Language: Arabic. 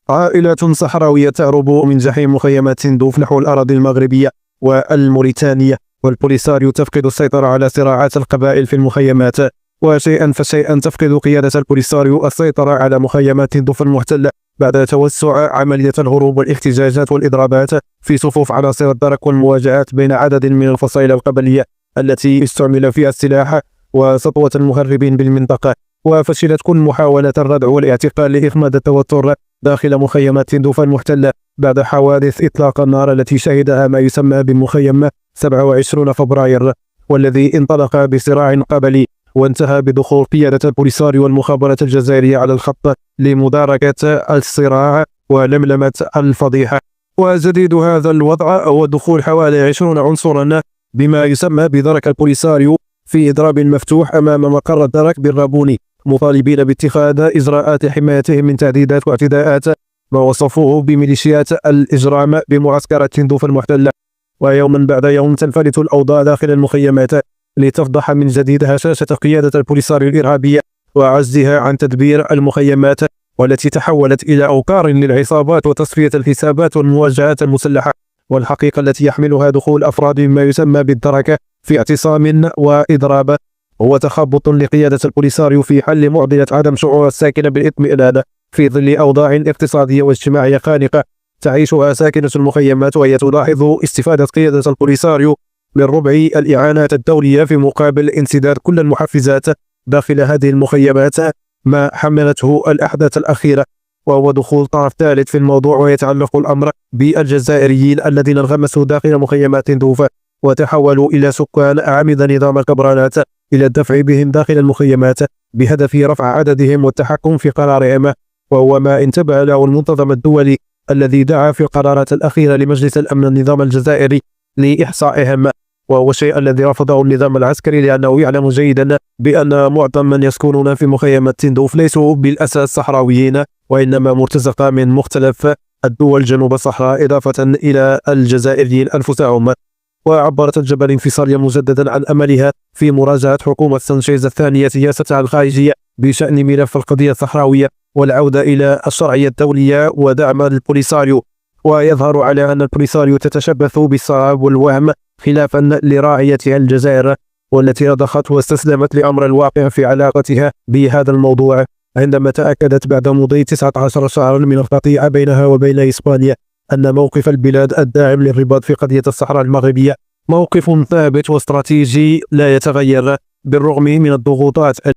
عائلات صحراوية تهرب من جحيم مخيمات تندوف نحو الأراضي المغربية والموريتانية، والبوليساريو تفقد السيطرة على صراعات القبائل في المخيمات، وشيئا فشيئا تفقد قيادة البوليساريو السيطرة على مخيمات تندوف المحتلة بعد توسع عملية الهروب والاحتجاجات والإضرابات في صفوف عناصر الدرك والمواجهات بين عدد من الفصائل القبلية التي استعمل فيها السلاح وسطوة المهربين بالمنطقة. وفشلت كل محاولة الردع والاعتقال لإخماد التوتر داخل مخيمات تندوف المحتلة بعد حوادث إطلاق النار التي شهدها ما يسمى بمخيم 27 فبراير، والذي انطلق بصراع قبلي وانتهى بدخول قيادة البوليساريو والمخابرات الجزائرية على الخط لمداركة الصراع ولملمة الفضيحة. وجديد هذا الوضع هو دخول حوالي 20 عنصرا بما يسمى بدرك البوليساريو في إضراب مفتوح أمام مقر الدرك بالرابوني، مطالبين باتخاذ إجراءات حمايتهم من تهديدات واعتداءات ما وصفوه بميليشيات الإجرام بمعسكر تندوف المحتلة. ويوما بعد يوم تنفلت الأوضاع داخل المخيمات لتفضح من جديد هشاشة قيادة البوليساريو الإرهابية وعجزها عن تدبير المخيمات، والتي تحولت إلى أوكار للعصابات وتصفية الحسابات والمواجهات المسلحة. والحقيقة التي يحملها دخول أفراد ما يسمى بالدركة في اعتصام وإضراب هو تخبط لقيادة البوليساريو في حل معضلة عدم شعور الساكنة بالاطمئنان في ظل أوضاع اقتصادية واجتماعية خانقة تعيشها ساكنة المخيمات، وهي تلاحظ استفادة قيادة البوليساريو من ربع الإعانات الدولية في مقابل انسداد كل المحفزات داخل هذه المخيمات ما حملته الأحداث الأخيرة، وهو دخول طرف ثالث في الموضوع، ويتعلق الأمر بالجزائريين الذين انغمسوا داخل مخيمات تندوف وتحولوا إلى سكان أعمدة نظام الكبرانات إلى الدفع بهم داخل المخيمات بهدف رفع عددهم والتحكم في قرارهم، وهو ما انتبه له المنتظم الدولي الذي دعا في القرارات الأخيرة لمجلس الأمن النظام الجزائري لإحصائهم، وهو الشيء الذي رفضه النظام العسكري لأنه يعلم جيدا بأن معظم من يسكنون في مخيمات تندوف ليسوا بالأساس صحراويين، وإنما مرتزقة من مختلف الدول جنوب الصحراء إضافة إلى الجزائريين أنفسهم. وعبرت الجبهة الانفصالية مجددا عن أملها في مراجعة حكومة سانشيز الثانية سياستها الخارجية بشأن ملف القضية الصحراوية والعودة إلى الشرعية الدولية ودعم البوليساريو. ويظهر على أن البوليساريو تتشبث بالصواب والوهم خلافا لراعيتها الجزائر، والتي رضخت واستسلمت لأمر الواقع في علاقتها بهذا الموضوع عندما تأكدت بعد مضي 19 شهرا من القطيعة بينها وبين إسبانيا أن موقف البلاد الداعم للرباط في قضية الصحراء المغربية موقف ثابت واستراتيجي لا يتغير بالرغم من الضغوطات